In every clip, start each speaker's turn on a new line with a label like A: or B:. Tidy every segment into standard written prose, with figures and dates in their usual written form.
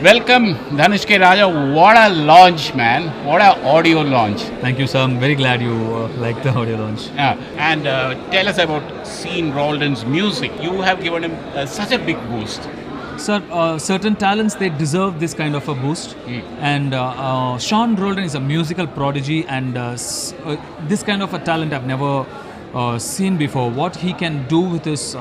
A: Welcome, Dhanush K. Raja. What a launch, man. What a audio launch.
B: Thank you, sir. I'm very glad you like the audio launch.
A: And tell us about Sean Roldan's music. You have given him such a big boost.
B: Sir, certain talents, they deserve this kind of a boost. And Sean Roldan is a musical prodigy, and this kind of a talent I've never seen before. What he can do with his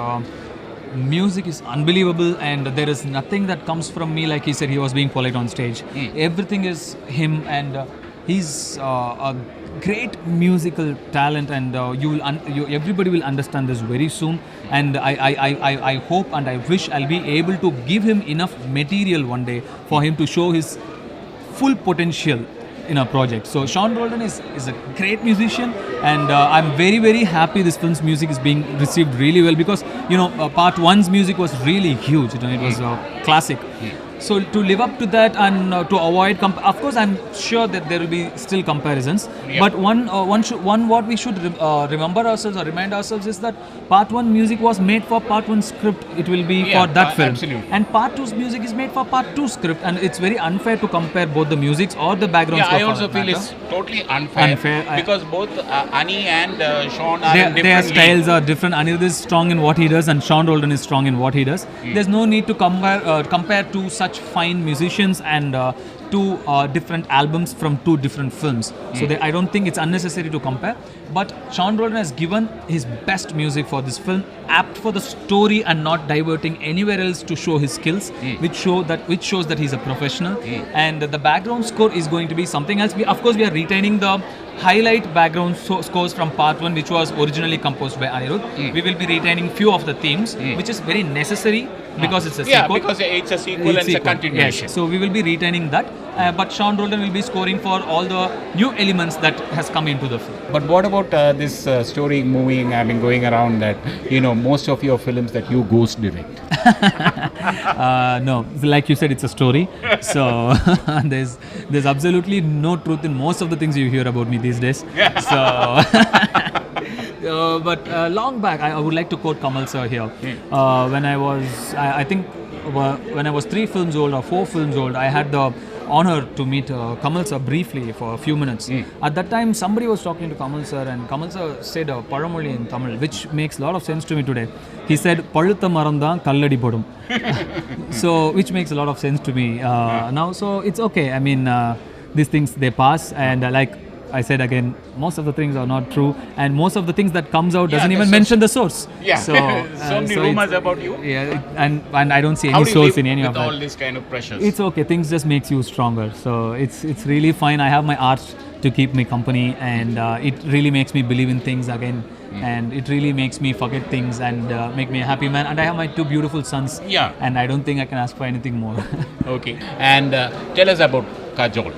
B: music is unbelievable, and there is nothing that comes from me. Like he said, he was being polite on stage. Everything is him, and he's a great musical talent, and everybody will understand this very soon. And I hope and I wish I'll be able to give him enough material one day for him to show his full potential in a project. So Sean Roldan is a great musician, and I'm very happy this film's music is being received really well, because part 1's music was really huge. It was classic. So to live up to that and to avoid, of course, I'm sure that there will be still comparisons. Yeah. But what we should remember ourselves or remind ourselves is that part 1 music was made for part 1 script. It will be for that film. Absolutely. And part 2's music is made for part 2 script, and it's very unfair to compare both the musics or the background score.
A: I also feel it's totally unfair because both Ani and Sean are in different
B: their styles are different. Anirudh is strong in what he does, and Sean Roldan is strong in what he does. There's no need to compare two such fine musicians and two different albums from two different films. So I don't think it's unnecessary to compare. But Sean Roldan has given his best music for this film, apt for the story and not diverting anywhere else to show his skills, which shows that he's a professional. And the background score is going to be something else. Of course, we are retaining the highlight background scores from part 1, which was originally composed by Anirudh. We will be retaining few of the themes, which is very necessary because it's a sequel.
A: Yeah, because it's a sequel and it's a continuation.
B: Yes. So we will be retaining that. But Sean Roldan will be scoring for all the new elements that has come into the film.
A: But what about this story going around that, most of your films that you ghost direct?
B: No, like you said, it's a story. So there's absolutely no truth in most of the things you hear about me these days. So, but long back, I would like to quote Kamal sir here. When I was, I think, when I was 3 films old or 4 films old, I had the honor to meet Kamal sir briefly for a few minutes. At that time, somebody was talking to Kamal sir, and Kamal sir said Paramoli in Tamil, which makes a lot of sense to me today. He said, "Palutha marandha kalladi podum." So, which makes a lot of sense to me now. So, it's okay. I mean, these things, they pass, and like I said again, most of the things are not true, and most of the things that comes out doesn't even mention the source.
A: Yeah. So many rumors about you.
B: Yeah, and I don't see any source in any of that.
A: With all this kind of pressures?
B: It's okay. Things just makes you stronger. So it's really fine. I have my art to keep me company, and it really makes me believe in things again. And it really makes me forget things and make me a happy man. And I have my 2 beautiful sons. Yeah. And I don't think I can ask for anything more.
A: Okay. And tell us about Kajol.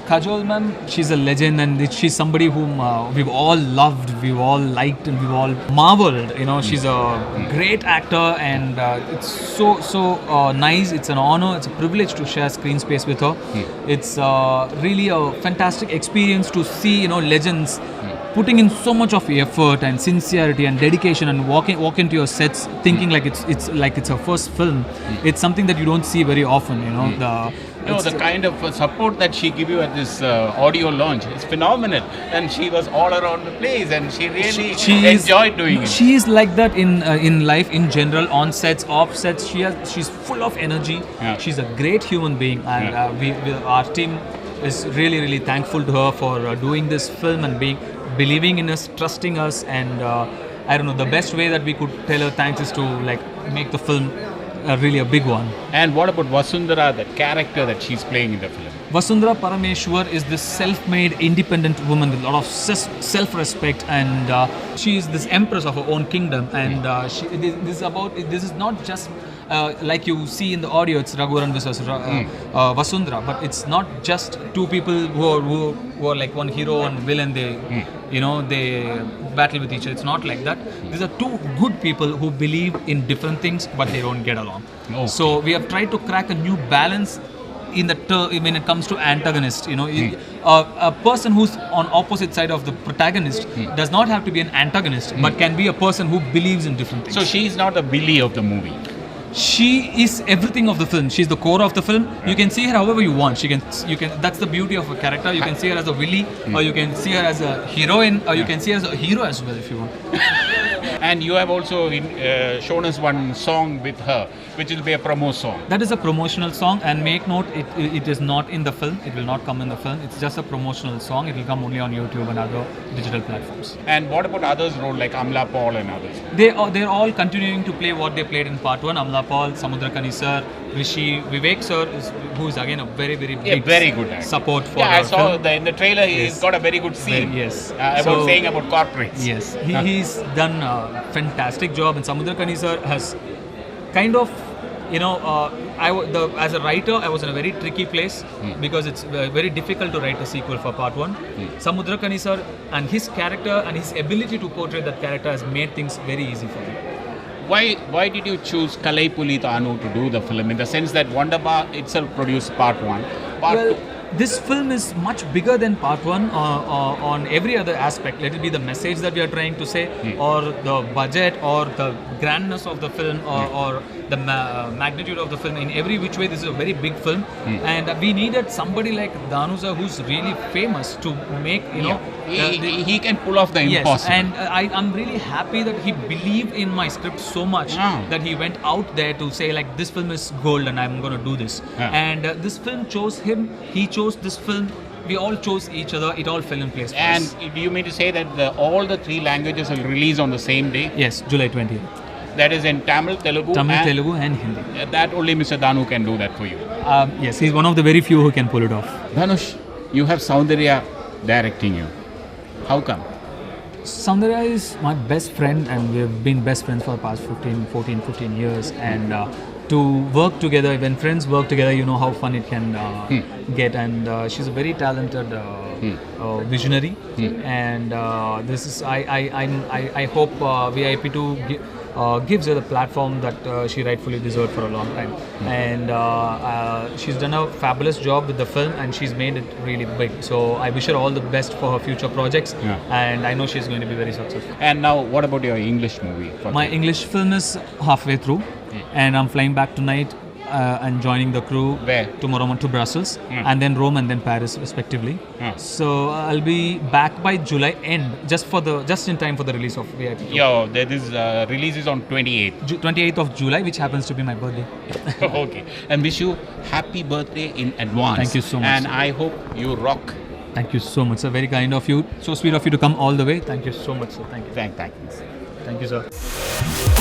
B: Kajol ma'am, she's a legend, and she's somebody whom we've all loved, we've all liked, and we've all marveled. She's a great actor, and it's so nice. It's an honor, it's a privilege to share screen space with her. It's really a fantastic experience to see legends putting in so much of effort and sincerity and dedication, and walk into your sets thinking like it's her first film. It's something that you don't see very often. The kind of support that she gave you at this audio launch is phenomenal, and she was all around the place, and she really enjoyed doing it. She is like that in life in general, on sets, off sets. She's full of energy. Yeah. She's a great human being, and our team is really thankful to her for doing this film and believing in us, trusting us, and I don't know, the best way that we could tell her thanks is to make the film really a big one.
A: And what about Vasundhara, that character that she's playing in the film?
B: Vasundhara Parameshwar is this self-made, independent woman with a lot of self-respect, and she is this empress of her own kingdom. And this is not just like you see in the audio, it's Raghuvaran versus Vasundhara, but it's not just 2 people who are like one hero and villain. They battle with each other. It's not like that. These are 2 good people who believe in different things, but they don't get along. Okay. So we have tried to crack a new balance in the when it comes to antagonist. A person who's on opposite side of the protagonist does not have to be an antagonist, but can be a person who believes in different things.
A: So she's not the Billy of the movie.
B: she is everything of the film. She's the core of the film. You can see her however you want. You can. That's the beauty of a character. You can see her as a Willy, or you can see her as a heroine, or you can see her as a hero as well if you want.
A: And you have also shown us one song with her, which will be a promo song.
B: That is a promotional song, and make note, it is not in the film. It will not come in the film. It's just a promotional song. It will come only on YouTube and other digital platforms.
A: And what about others' role like Amla Paul and others?
B: They're all continuing to play what they played in part 1. Amla Paul, Samudrakani sir, Rishi, Vivek sir, who is again a very big
A: very good actor.
B: Support for
A: I saw
B: film.
A: In the trailer he's
B: Yes.
A: got a very good scene.
B: Yes.
A: About saying about corporates.
B: Yes, he's done a fantastic job, and Samudrakani sir has kind of, as a writer, I was in a very tricky place because it's very difficult to write a sequel for part 1. Samudrakani sir and his character and his ability to portray that character has made things very easy for me.
A: Why did you choose Kalai Puli Tanu to do the film, in the sense that Wonderbar itself produced part 1? Part 2.
B: This film is much bigger than part 1 on every other aspect. Let it be the message that we are trying to say, or the budget, or the grandness of the film, or the magnitude of the film. In every which way, this is a very big film, and we needed somebody like Dhanush who's really famous to make,
A: he can pull off the impossible.
B: And I'm really happy that he believed in my script so much that he went out there to say like, this film is gold and I'm going to do this. And this film chose him. He chose this film. We all chose each other. It all fell in place for us.
A: And do you mean to say that all the 3 languages will release on the same day?
B: Yes, July 20th.
A: That is in Tamil, Telugu,
B: Telugu and Hindi.
A: That only Mr. Dhanu can do that for you.
B: Yes, he's one of the very few who can pull it off.
A: Dhanush, you have Soundarya directing you. How come?
B: Soundarya is my best friend, and we have been best friends for the past 15 years. And to work together, when friends work together, you know how fun it can get. And she's a very talented visionary. And this is I hope VIP2 gives her the platform that she rightfully deserved for a long time. And she's done a fabulous job with the film, and she's made it really big. So I wish her all the best for her future projects, and I know she's going to be very successful.
A: And now, what about your English movie?
B: My English film is halfway through, and I'm flying back tonight and joining the crew.
A: Where?
B: Tomorrow to Brussels, and then Rome, and then Paris respectively. So I'll be back by July end, just in time for the release of VIP.
A: This release is on 28th.
B: 28th of July, which happens to be my birthday.
A: Okay. And wish you happy birthday in advance.
B: Thank you so much.
A: And I hope you rock.
B: Thank you so much, sir. Very kind of you. So sweet of you to come all the way. Thank you so much, sir. Thank you.
A: Thank you.
B: Thank you, sir.